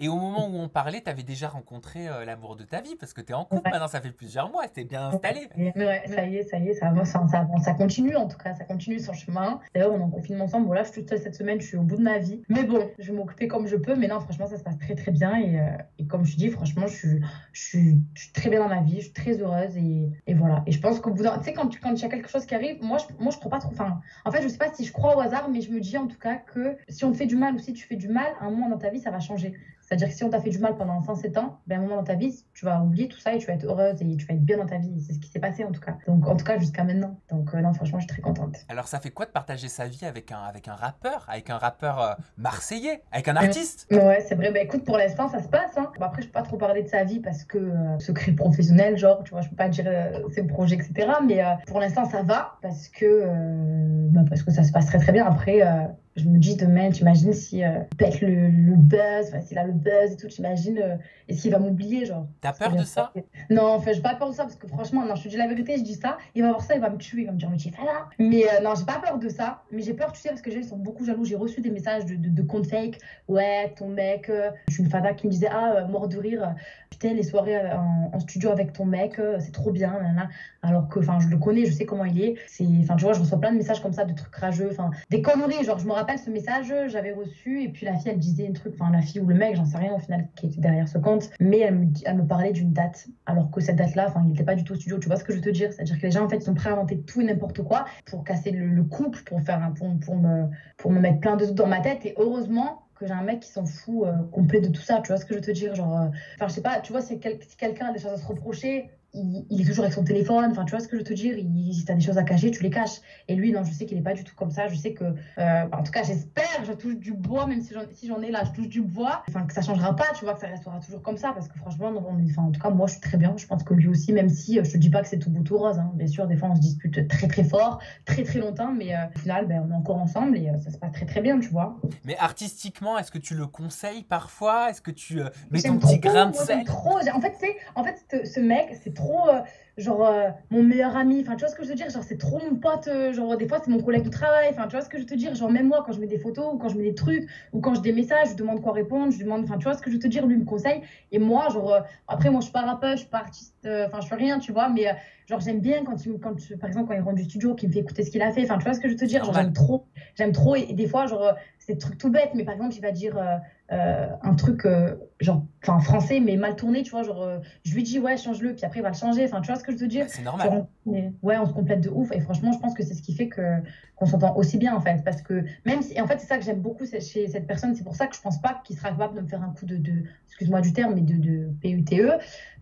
Et au moment où on parlait, tu avais déjà rencontré l'amour de ta vie, parce que tu es en couple Ouais. maintenant, ça fait plusieurs mois, t'es bien installé. Ouais, ça y est, ça avance, ça continue en tout cas, ça continue son chemin. D'ailleurs, on est en confinement ensemble. Voilà, je suis toute seule cette semaine, je suis au bout de ma vie. Mais bon, je vais m'occuper comme je peux. Mais non, franchement, ça se passe très très bien. Et comme je dis, franchement, je suis très bien dans ma vie, je suis très heureuse. Et voilà. Et je pense qu'au bout d'un. Tu sais, quand il y a quelque chose qui arrive, moi, je crois pas trop. Enfin, en fait, je sais pas si je crois au hasard, mais je me dis en tout cas que si on te fait du mal ou si tu fais du mal, à un moment dans ta vie, ça va changer. C'est-à-dire que si on t'a fait du mal pendant 107 ans, ben, à un moment dans ta vie, tu vas oublier tout ça et tu vas être heureuse et tu vas être bien dans ta vie. C'est ce qui s'est passé en tout cas. Donc, en tout cas, jusqu'à maintenant. Donc, non, franchement, je suis très contente. Alors ça fait quoi de partager sa vie avec un rappeur marseillais, avec un Mm. artiste? Ouais, c'est vrai. Bah, écoute, pour l'instant, ça se passe. Hein. Bon, après, je peux pas trop parler de sa vie parce que secret professionnel, genre, tu vois, je peux pas dire ses projets, etc. Mais pour l'instant, ça va parce que ça se passe très très bien. Après, je me dis demain, tu imagines si il pète le buzz, enfin, s'il a le buzz et tout, tu imagines, est-ce qu'il va m'oublier, genre, T'as ce qui peur vient de de se ça? passer. Non, enfin, j'ai pas peur de ça parce que franchement, non, je te dis la vérité, je dis ça, il va voir ça, il va me tuer, il va me dire, mais tu es là. Mais non, j'ai pas peur de ça, mais j'ai peur, tu sais, parce que les gens ils sont beaucoup jaloux. J'ai reçu des messages de comptes fake. Ouais, ton mec, je suis une fada qui me disait, ah, mort de rire, putain, les soirées en studio avec ton mec, c'est trop bien, nanana. Alors que, enfin, je le connais, je sais comment il est. Enfin, tu vois, je reçois plein de messages comme ça, de trucs rageux, enfin, des conneries. Genre, je me rappelle ce message, j'avais reçu, et puis la fille, elle disait un truc, enfin, la fille ou le mec, j'en sais rien au final, qui était derrière ce compte, mais elle me parlait d'une date, alors que cette date-là, enfin, il n'était pas du tout au studio, tu vois ce que je veux te dire? C'est-à-dire que les gens, en fait, ils sont prêts à inventer tout et n'importe quoi pour casser le couple, pour me mettre plein de doutes dans ma tête. Et heureusement que j'ai un mec qui s'en fout complet de tout ça. Tu vois ce que je veux te dire? Genre, enfin, je sais pas, tu vois, si quelqu'un a des choses à se reprocher, il est toujours avec son téléphone. Enfin, tu vois ce que je veux te dire? Si t'as des choses à cacher, tu les caches. Et lui, non, je sais qu'il est pas du tout comme ça. Je sais que, en tout cas, j'espère, je touche du bois, même si j'en ai là, je touche du bois. Enfin, que ça changera pas, tu vois, que ça restera toujours comme ça. Parce que franchement, enfin, en tout cas, moi, je suis très bien. Je pense que lui aussi, même si je te dis pas que c'est tout beau tout rose. Hein. Bien sûr, des fois, on se dispute très, très fort, très, très longtemps. Mais au final, ben, on est encore ensemble et ça se passe très, très bien, tu vois. Mais artistiquement, est-ce que tu le conseilles parfois? Est-ce que tu mets ton J'aime petit grain trop, de moi j'aime sel? trop. En fait, tu sais, en fait, ce mec, c'est trop mon meilleur ami. Enfin, tu vois ce que je veux dire? Genre, c'est trop mon pote. Genre, des fois, c'est mon collègue de travail. Enfin, tu vois ce que je veux te dire? Genre, même moi, quand je mets des photos ou quand je mets des trucs ou quand je des messages, je lui demande quoi répondre. Je lui demande, enfin, tu vois ce que je veux te dire? Lui il me conseille. Et moi, genre, après, moi, je suis pas rappeuse, je suis pas artiste. Enfin, je fais rien, tu vois. Mais genre, j'aime bien par exemple, quand il rentre du studio, qu'il me fait écouter ce qu'il a fait. Enfin, tu vois ce que je veux te C'est dire? Genre, normal. j'aime trop. Et des fois, genre, c'est des trucs tout bêtes. Mais par exemple, il va dire. Un truc genre enfin français mais mal tourné tu vois genre je lui dis ouais change-le puis après il va le changer enfin tu vois ce que je veux Bah, dire c'est normal. genre ouais on se complète de ouf et franchement je pense que c'est ce qui fait que qu'on s'entend aussi bien en fait parce que même si et en fait c'est ça que j'aime beaucoup chez cette personne c'est pour ça que je pense pas qu'il sera capable de me faire un coup excuse-moi du terme mais de PUTE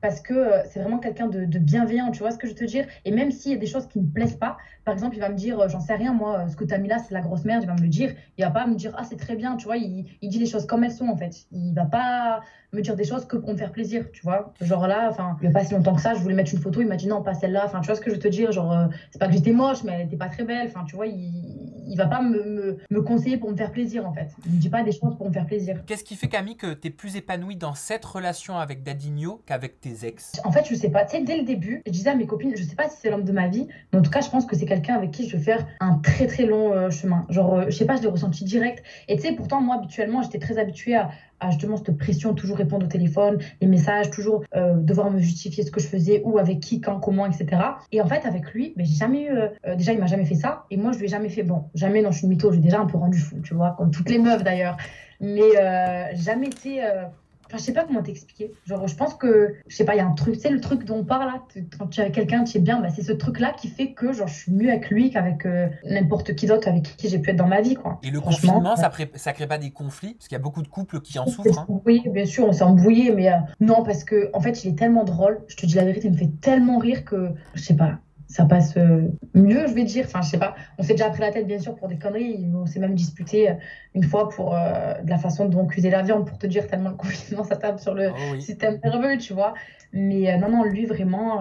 parce que c'est vraiment quelqu'un de bienveillant tu vois ce que je veux te dire et même s'il y a des choses qui me plaisent pas par exemple il va me dire j'en sais rien moi ce que t'as mis là c'est de la grosse merde il va me le dire il va pas me dire ah c'est très bien tu vois il dit les choses comme elles sont en fait il va pas me dire des choses que pour me faire plaisir tu vois genre là enfin il y a pas si longtemps que ça je voulais mettre une photo il m'a dit non pas celle-là enfin tu vois ce que je veux te dire genre c'est pas que j'étais moche mais elle était pas très belle enfin tu vois il va pas me conseiller pour me faire plaisir en fait il me dit pas des choses pour me faire plaisir. Qu'est-ce qui fait, Camille, que tu es plus épanouie dans cette relation avec Dadinho qu'avec tes ex? En fait, je sais pas. Tu sais, dès le début, je disais à mes copines, je sais pas si c'est l'homme de ma vie, mais en tout cas, je pense que c'est quelqu'un avec qui je vais faire un très très long chemin. Genre, je sais pas, je l'ai ressenti direct. Et tu sais, pourtant, moi, habituellement, j'étais très habituée à justement cette pression, toujours répondre au téléphone, les messages, toujours devoir me justifier ce que je faisais, où, avec qui, quand, comment, etc. Et en fait, avec lui, ben, j'ai jamais eu. Déjà, il m'a jamais fait ça. Et moi, je lui ai jamais fait. Bon, jamais, non, je suis une mytho, j'ai déjà un peu rendu fou, tu vois, comme toutes les meufs d'ailleurs. Mais jamais été. Enfin, je sais pas comment t'expliquer. Genre, je pense que, je sais pas, il y a un truc, c'est le truc dont on parle là, quand tu es avec quelqu'un, tu es bien, bah, c'est ce truc-là qui fait que, genre, je suis mieux avec lui qu'avec n'importe qui d'autre avec qui j'ai pu être dans ma vie, quoi. Et le Franchement. confinement, ça crée pas des conflits? Parce qu'il y a beaucoup de couples qui en souffrent, hein. Oui, bien sûr, on s'est embrouillé, mais non, parce que, en fait, il est tellement drôle, je te dis la vérité, il me fait tellement rire que, je sais pas, ça passe mieux, je vais dire. Enfin, je sais pas, on s'est déjà pris la tête, bien sûr, pour des conneries, on s'est même disputé une fois pour de la façon dont on cuisait la viande, pour te dire, tellement le confinement, ça tape sur le Oh oui. système nerveux, tu vois. Mais non, non, lui, vraiment,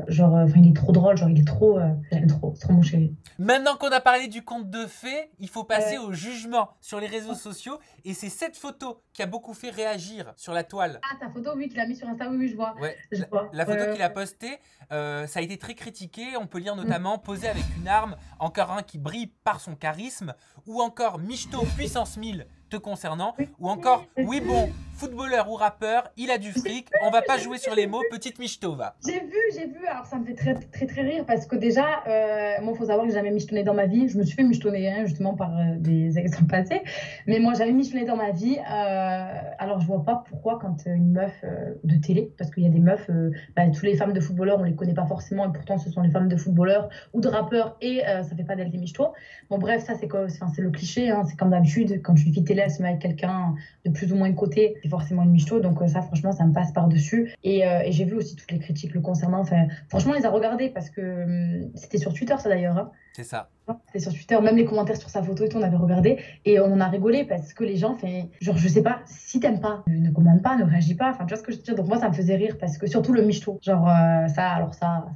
genre, enfin, il est trop drôle, genre, il est trop, j'aime trop, c'est trop mon chéri. Maintenant qu'on a parlé du conte de fées, il faut passer Euh, au jugement sur les réseaux sociaux. Et c'est cette photo qui a beaucoup fait réagir sur la toile. Ah, ta photo, oui, qu'il a mis sur Insta, oui, oui, je vois. Ouais, Je vois. la photo qu'il a postée, ça a été très critiqué. On peut lire notamment posé avec une arme, encore un qui brille par son charisme, ou encore Michto puissance 1000 te concernant. Oui. Ou encore, oui bon, footballeur ou rappeur, il a du fric, on va pas jouer sur les mots, petite michto va. J'ai vu. Alors, ça me fait très, très, très rire parce que déjà, moi, il faut savoir que j'ai jamais michetonné dans ma vie. Je me suis fait michetonner, hein, justement, par des exemples passés. Mais moi, j'avais michetonné dans ma vie. Alors, je vois pas pourquoi, quand une meuf de télé, parce qu'il y a des meufs, toutes les femmes de footballeurs, on les connaît pas forcément, et pourtant, ce sont les femmes de footballeurs ou de rappeurs, et ça fait pas d'elles des michtos. Bon, bref, ça, c'est quoi, c'est le cliché, hein, c'est comme d'habitude, quand une fille télé, elle se met avec quelqu'un de plus ou moins de côté, c'est forcément une michto. Donc, ça, franchement, ça me passe par-dessus. Et j'ai vu aussi toutes les critiques le concernant. Enfin, franchement, on les a regardées parce que c'était sur Twitter, ça d'ailleurs, hein. C'est ça. C'était sur Twitter, même les commentaires sur sa photo et tout, on avait regardé et on en a rigolé parce que les gens, genre, je sais pas, si t'aimes pas, ne commande pas, ne réagis pas, enfin, tu vois ce que je veux dire. Donc, moi, ça me faisait rire parce que surtout le michto, genre, ça,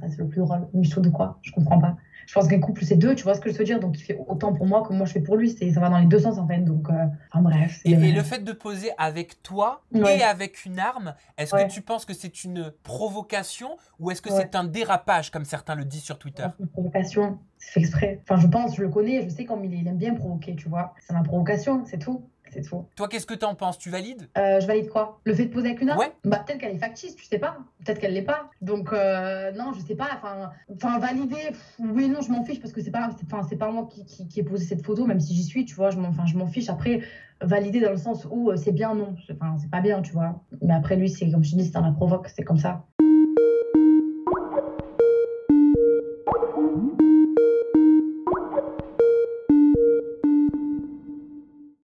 c'est le plus drôle. Le michto de quoi? Je comprends pas. Je pense qu'un couple, c'est deux, tu vois ce que je veux dire. Donc, il fait autant pour moi que moi, je fais pour lui. Ça va dans les deux sens, en fait. Donc, enfin, bref. Et le fait de poser avec toi Ouais. et avec une arme, est-ce Ouais. que tu penses que c'est une provocation ou est-ce que Ouais. c'est un dérapage, comme certains le disent sur Twitter? Une provocation, c'est fait exprès. Enfin, je pense, je le connais, je sais comme il aime bien provoquer, tu vois. C'est ma provocation, c'est tout. C'est tout. Toi, qu'est-ce que t'en penses? Tu valides? Je valide quoi? Le fait de poser avec une arme? Ouais. Bah, peut-être qu'elle est factice, tu sais pas. Peut-être qu'elle l'est pas. Donc, non, je sais pas. Enfin valider, oui, non, je m'en fiche parce que c'est pas moi qui ai posé cette photo, même si j'y suis, tu vois. Je m'en fiche. Après, valider dans le sens où c'est bien, non. Enfin, c'est pas bien, tu vois. Mais après, lui, c'est comme je te dis, c'est dans la provoque, c'est comme ça.